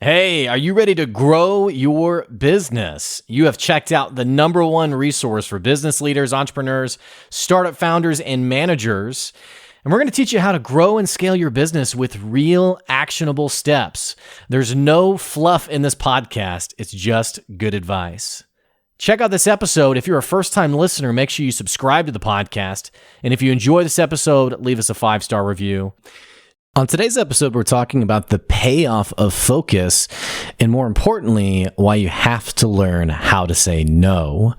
Hey, are you ready to grow your business? You have checked out the #1 resource for business leaders, entrepreneurs, startup founders, and managers. And we're going to teach you how to grow and scale your business with real actionable steps. There's no fluff in this podcast. It's just good advice. Check out this episode. If you're a first-time listener, make sure you subscribe to the podcast. And if you enjoy this episode, leave us a 5-star review. On today's episode, we're talking about the payoff of focus, and more importantly, why you have to learn how to say no.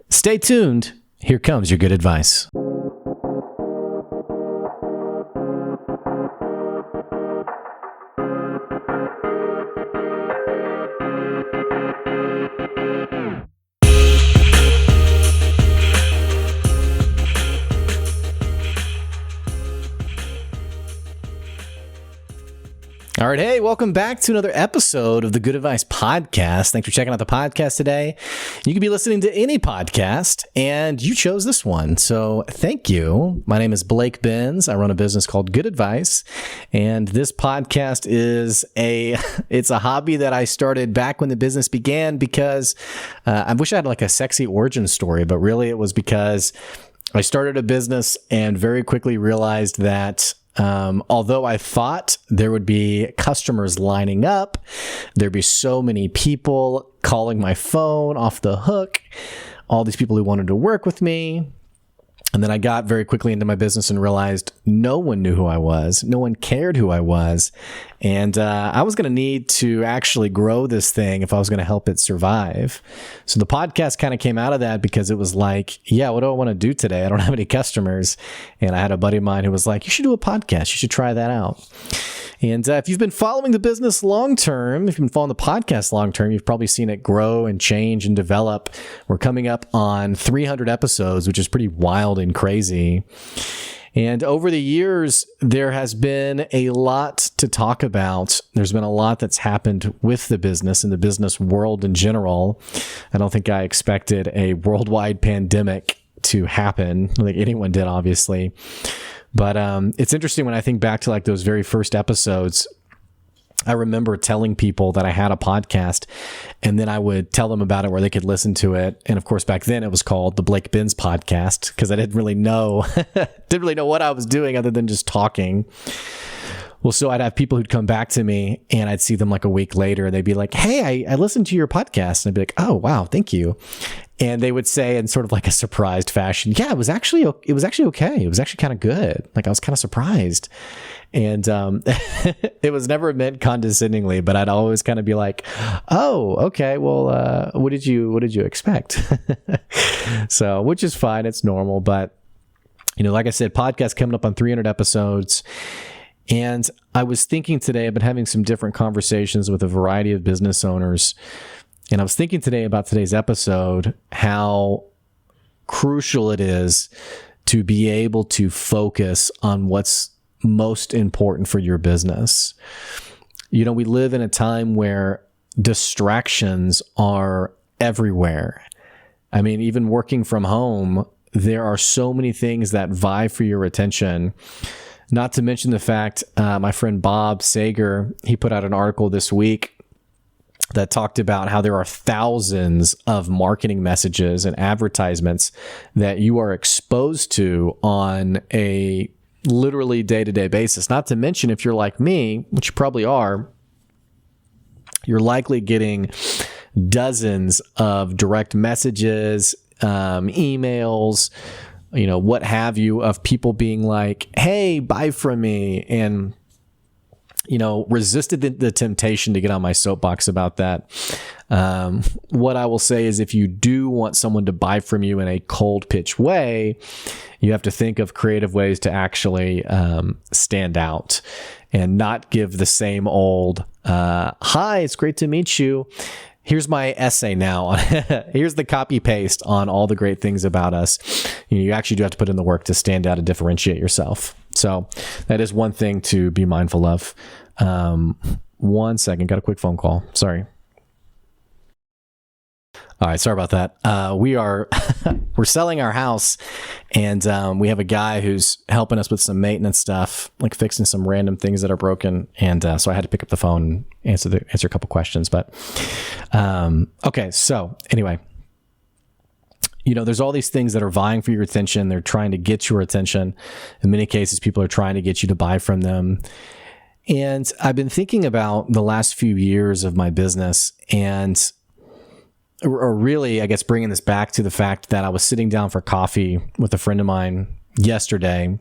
Stay tuned. Here comes your good advice. All right. Hey, welcome back to another episode of the Good Advice Podcast. Thanks for checking out the podcast today. You could be listening to any podcast, and you chose this one. So thank you. My name is Blake Benz. I run a business called Good Advice, and this podcast is it's a hobby that I started back when the business began because I wish I had like a sexy origin story, but really it was because I started a business and very quickly realized that although I thought there would be customers lining up, there'd be so many people calling my phone off the hook, all these people who wanted to work with me. And then I got very quickly into my business and realized no one knew who I was. No one cared who I was. And I was going to need to actually grow this thing if I was going to help it survive. So the podcast kind of came out of that because it was like, yeah, what do I want to do today? I don't have any customers. And I had a buddy of mine who was like, you should do a podcast. You should try that out. And if you've been following the business long-term, if you've been following the podcast long-term, you've probably seen it grow and change and develop. We're coming up on 300 episodes, which is pretty wild and crazy. And over the years, there has been a lot to talk about. There's been a lot that's happened with the business and the business world in general. I don't think I expected a worldwide pandemic to happen. I don't think anyone did, obviously. But it's interesting when I think back to like those very first episodes. I remember telling people that I had a podcast, and then I would tell them about it where they could listen to it. And of course, back then it was called the Blake Benz Podcast because I didn't really know what I was doing other than just talking. Well, so I'd have people who'd come back to me, and I'd see them like a week later, and they'd be like, "Hey, I listened to your podcast," and I'd be like, "Oh, wow, thank you." And they would say in sort of like a surprised fashion, "Yeah, it was actually okay. It was actually kind of good. Like I was kind of surprised." And it was never meant condescendingly, but I'd always kind of be like, "Oh, okay. Well, what did you expect?" So, which is fine. It's normal, but like I said, podcast coming up on 300 episodes. And I was thinking today, I've been having some different conversations with a variety of business owners. And I was thinking today about today's episode, how crucial it is to be able to focus on what's most important for your business. We live in a time where distractions are everywhere. I mean, even working from home, there are so many things that vie for your attention. Not to mention the fact, my friend Bob Sager, he put out an article this week that talked about how there are thousands of marketing messages and advertisements that you are exposed to on a literally day-to-day basis. Not to mention, if you're like me, which you probably are, you're likely getting dozens of direct messages, emails, what have you, of people being like, "Hey, buy from me." And, resisted the temptation to get on my soapbox about that. What I will say is if you do want someone to buy from you in a cold pitch way, you have to think of creative ways to actually stand out and not give the same old, "Hi, it's great to meet you. Here's my essay now. Here's the copy paste on all the great things about us." You actually do have to put in the work to stand out and differentiate yourself. So that is one thing to be mindful of. 1 second, got a quick phone call. Sorry. All right, sorry about that. We're selling our house, and we have a guy who's helping us with some maintenance stuff, like fixing some random things that are broken. And so I had to pick up the phone and answer a couple questions. But okay, so anyway, there's all these things that are vying for your attention. They're trying to get your attention. In many cases, people are trying to get you to buy from them. And I've been thinking about the last few years of my business, and or really, I guess, bringing this back to the fact that I was sitting down for coffee with a friend of mine yesterday,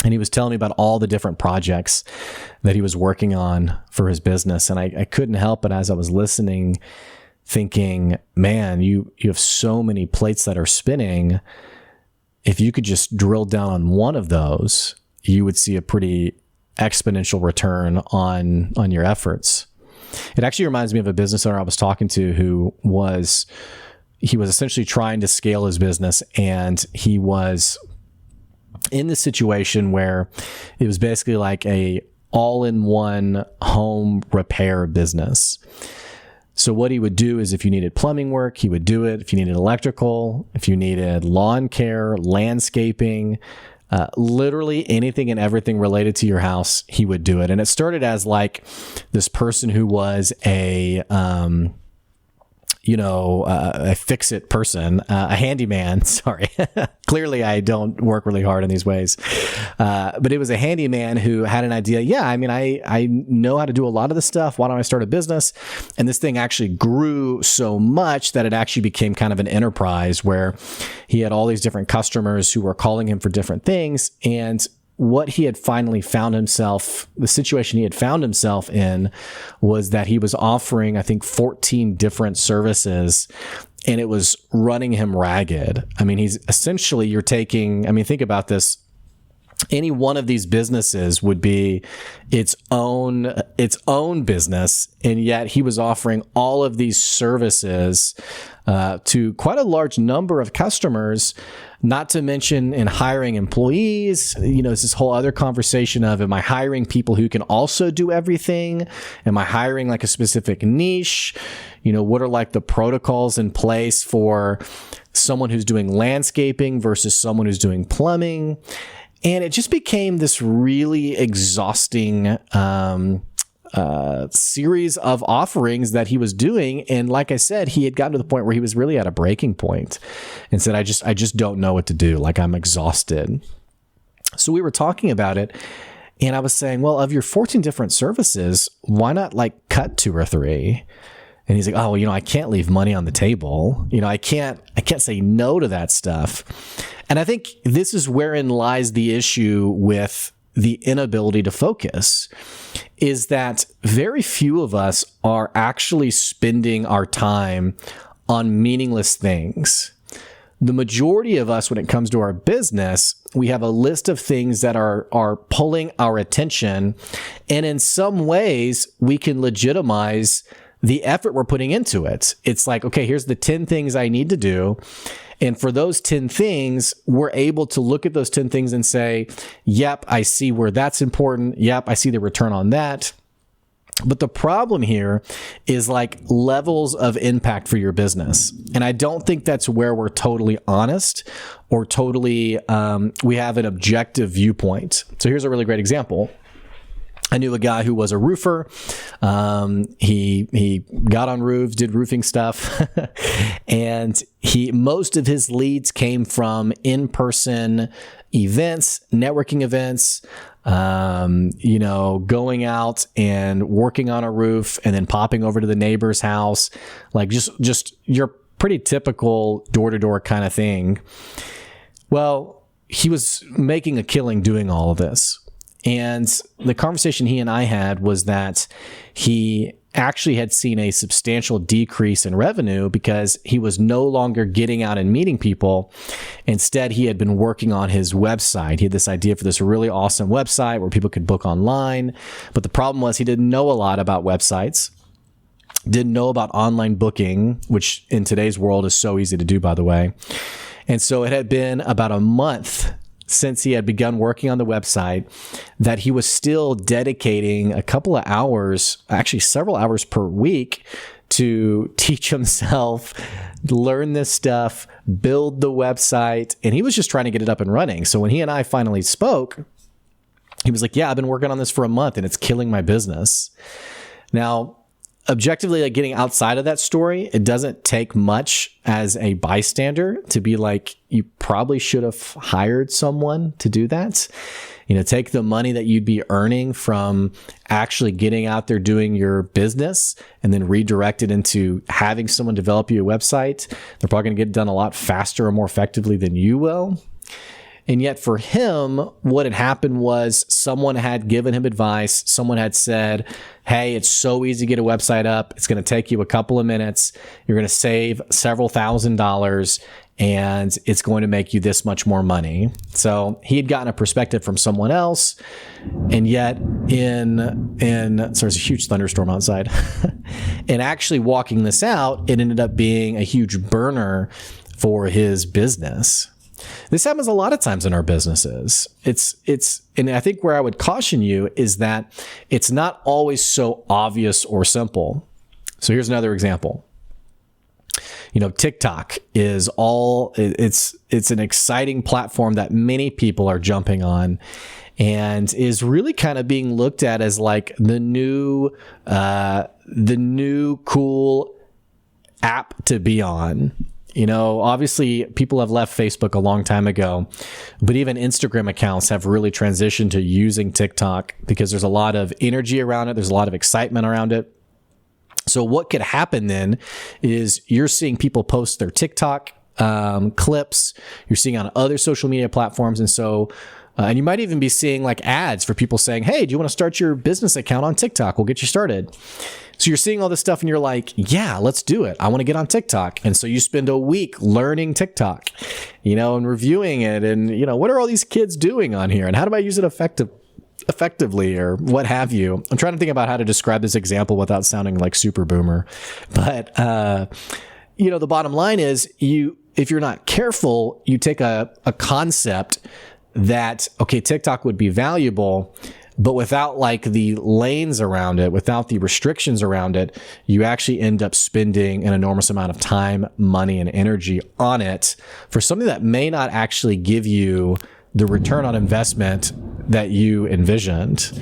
and he was telling me about all the different projects that he was working on for his business. And I couldn't help but, as I was listening, thinking, man, you have so many plates that are spinning. If you could just drill down on one of those, you would see a pretty exponential return on your efforts. It actually reminds me of a business owner I was talking to who was essentially trying to scale his business, and he was in this situation where it was basically like a all-in-one home repair business. So what he would do is, if you needed plumbing work, he would do it. If you needed electrical, if you needed lawn care, landscaping, literally anything and everything related to your house, he would do it. And it started as like this person who was a fix-it person, a handyman. Sorry. Clearly, I don't work really hard in these ways. But it was a handyman who had an idea. Yeah, I mean, I know how to do a lot of this stuff. Why don't I start a business? And this thing actually grew so much that it actually became kind of an enterprise where he had all these different customers who were calling him for different things. And what he had finally found himself, the situation he had found himself in, was that he was offering, I think, 14 different services, and it was running him ragged. I mean, think about this. Any one of these businesses would be its own business, and yet he was offering all of these services to quite a large number of customers. Not to mention in hiring employees, it's this whole other conversation of, am I hiring people who can also do everything? Am I hiring like a specific niche? What are like the protocols in place for someone who's doing landscaping versus someone who's doing plumbing? And it just became this really exhausting series of offerings that he was doing. And like I said, he had gotten to the point where he was really at a breaking point and said, I just don't know what to do. Like, I'm exhausted. So we were talking about it, and I was saying, well, of your 14 different services, why not like cut 2 or 3? And he's like, oh, I can't leave money on the table. I can't say no to that stuff. And I think this is wherein lies the issue with the inability to focus, is that very few of us are actually spending our time on meaningless things. The majority of us, when it comes to our business, we have a list of things that are pulling our attention. And in some ways, we can legitimize the effort we're putting into it. It's like, okay, here's the 10 things I need to do. And for those 10 things, we're able to look at those 10 things and say, yep, I see where that's important. Yep, I see the return on that. But the problem here is like levels of impact for your business. And I don't think that's where we're totally honest or totally, we have an objective viewpoint. So here's a really great example. I knew a guy who was a roofer. He got on roofs, did roofing stuff, and most of his leads came from in-person events, networking events, going out and working on a roof and then popping over to the neighbor's house, like just your pretty typical door-to-door kind of thing. Well, he was making a killing doing all of this. And the conversation he and I had was that he actually had seen a substantial decrease in revenue because he was no longer getting out and meeting people. Instead, he had been working on his website. He had this idea for this really awesome website where people could book online. But the problem was he didn't know a lot about websites, didn't know about online booking, which in today's world is so easy to do, by the way. And so it had been about a month since he had begun working on the website that he was still dedicating a couple of hours, actually several hours per week, to teach himself, learn this stuff, build the website, and he was just trying to get it up and running. So when he and I finally spoke, he was like, yeah, I've been working on this for a month and it's killing my business. Now, objectively, like getting outside of that story, it doesn't take much as a bystander to be like, you probably should have hired someone to do that. Take the money that you'd be earning from actually getting out there doing your business and then redirect it into having someone develop you a website. They're probably going to get it done a lot faster or more effectively than you will. And yet for him, what had happened was someone had given him advice. Someone had said, hey, it's so easy to get a website up. It's going to take you a couple of minutes. You're going to save several $1,000s and it's going to make you this much more money. So he had gotten a perspective from someone else. And yet so there's a huge thunderstorm outside. And actually walking this out, it ended up being a huge burner for his business. This happens a lot of times in our businesses. And I think where I would caution you is that it's not always so obvious or simple. So here's another example. TikTok is it's an exciting platform that many people are jumping on and is really kind of being looked at as like the new cool app to be on. Obviously people have left Facebook a long time ago, but even Instagram accounts have really transitioned to using TikTok because there's a lot of energy around it. There's a lot of excitement around it. So what could happen then is you're seeing people post their TikTok clips. You're seeing on other social media platforms. And so, and you might even be seeing like ads for people saying, hey, do you want to start your business account on TikTok? We'll get you started. So you're seeing all this stuff and you're like, yeah, let's do it. I want to get on TikTok. And so you spend a week learning TikTok, and reviewing it. And, what are all these kids doing on here? And how do I use it effectively or what have you? I'm trying to think about how to describe this example without sounding like super boomer. But, the bottom line is if you're not careful, you take a concept that, okay, TikTok would be valuable, but without like the lanes around it, without the restrictions around it, you actually end up spending an enormous amount of time, money, and energy on it for something that may not actually give you the return on investment that you envisioned.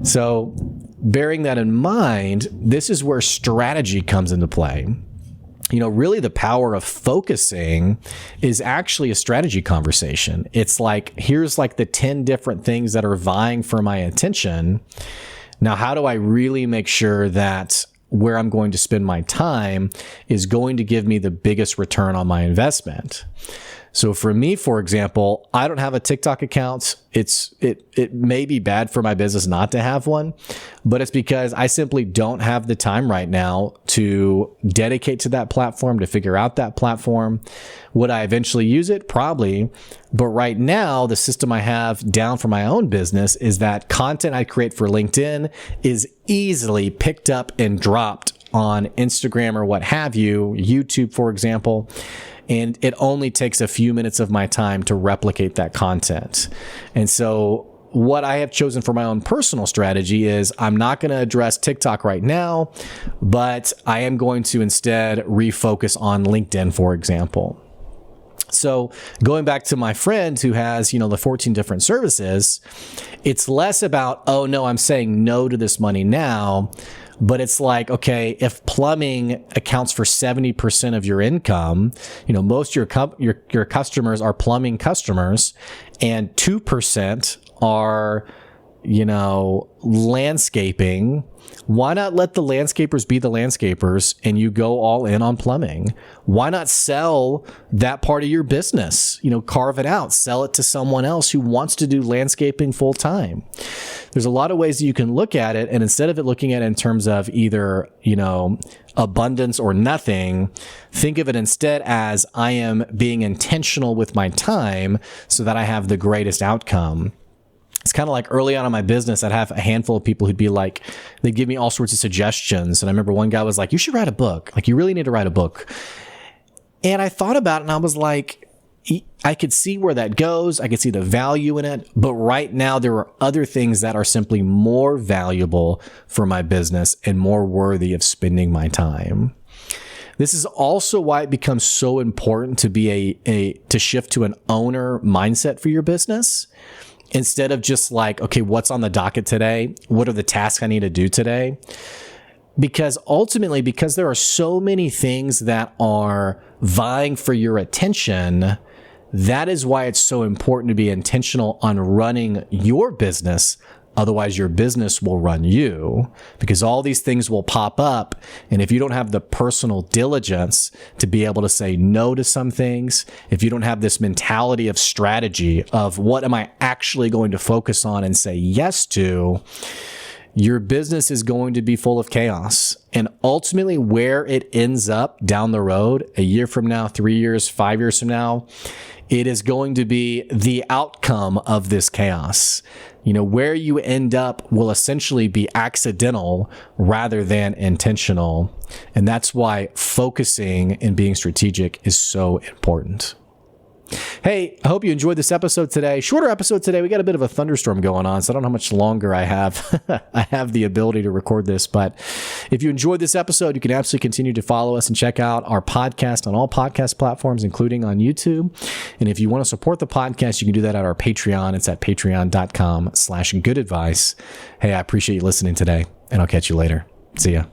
So bearing that in mind, this is where strategy comes into play. Really the power of focusing is actually a strategy conversation. It's like, here's like the 10 different things that are vying for my attention. Now, how do I really make sure that where I'm going to spend my time is going to give me the biggest return on my investment? So for me, for example, I don't have a TikTok account. It may be bad for my business not to have one, but it's because I simply don't have the time right now to dedicate to that platform, to figure out that platform. Would I eventually use it? Probably. But right now, the system I have down for my own business is that content I create for LinkedIn is easily picked up and dropped on Instagram or what have you, YouTube, for example. And it only takes a few minutes of my time to replicate that content. And so what I have chosen for my own personal strategy is I'm not going to address TikTok right now, but I am going to instead refocus on LinkedIn, for example. So going back to my friend who has, the 14 different services, it's less about, oh no, I'm saying no to this money now. But it's like, okay, if plumbing accounts for 70% of your income, most of your customers are plumbing customers, and 2% are, landscaping. Why not let the landscapers be the landscapers and you go all in on plumbing? Why not sell that part of your business? Carve it out, sell it to someone else who wants to do landscaping full time. There's a lot of ways that you can look at it. And instead of it looking at it in terms of either, abundance or nothing, think of it instead as I am being intentional with my time so that I have the greatest outcome. It's kind of like early on in my business, I'd have a handful of people who'd be like, they'd give me all sorts of suggestions. And I remember one guy was like, you should write a book. Like, you really need to write a book. And I thought about it and I was like, I could see where that goes. I could see the value in it. But right now, there are other things that are simply more valuable for my business and more worthy of spending my time. This is also why it becomes so important to be to shift to an owner mindset for your business instead of just like, okay, what's on the docket today? What are the tasks I need to do today? Because ultimately, because there are so many things that are vying for your attention, that is why it's so important to be intentional on running your business. Otherwise, your business will run you, because all these things will pop up. And if you don't have the personal diligence to be able to say no to some things, if you don't have this mentality of strategy of what am I actually going to focus on and say yes to, your business is going to be full of chaos. And ultimately, where it ends up down the road, a year from now, 3 years, 5 years from now, it is going to be the outcome of this chaos. Where you end up will essentially be accidental rather than intentional. And that's why focusing and being strategic is so important. Hey, I hope you enjoyed this episode today. Shorter episode today. We got a bit of a thunderstorm going on, so I don't know how much longer I have. I have the ability to record this, but if you enjoyed this episode, you can absolutely continue to follow us and check out our podcast on all podcast platforms, including on YouTube. And if you want to support the podcast, you can do that at our Patreon. It's at patreon.com/goodadvice. Hey, I appreciate you listening today, and I'll catch you later. See ya.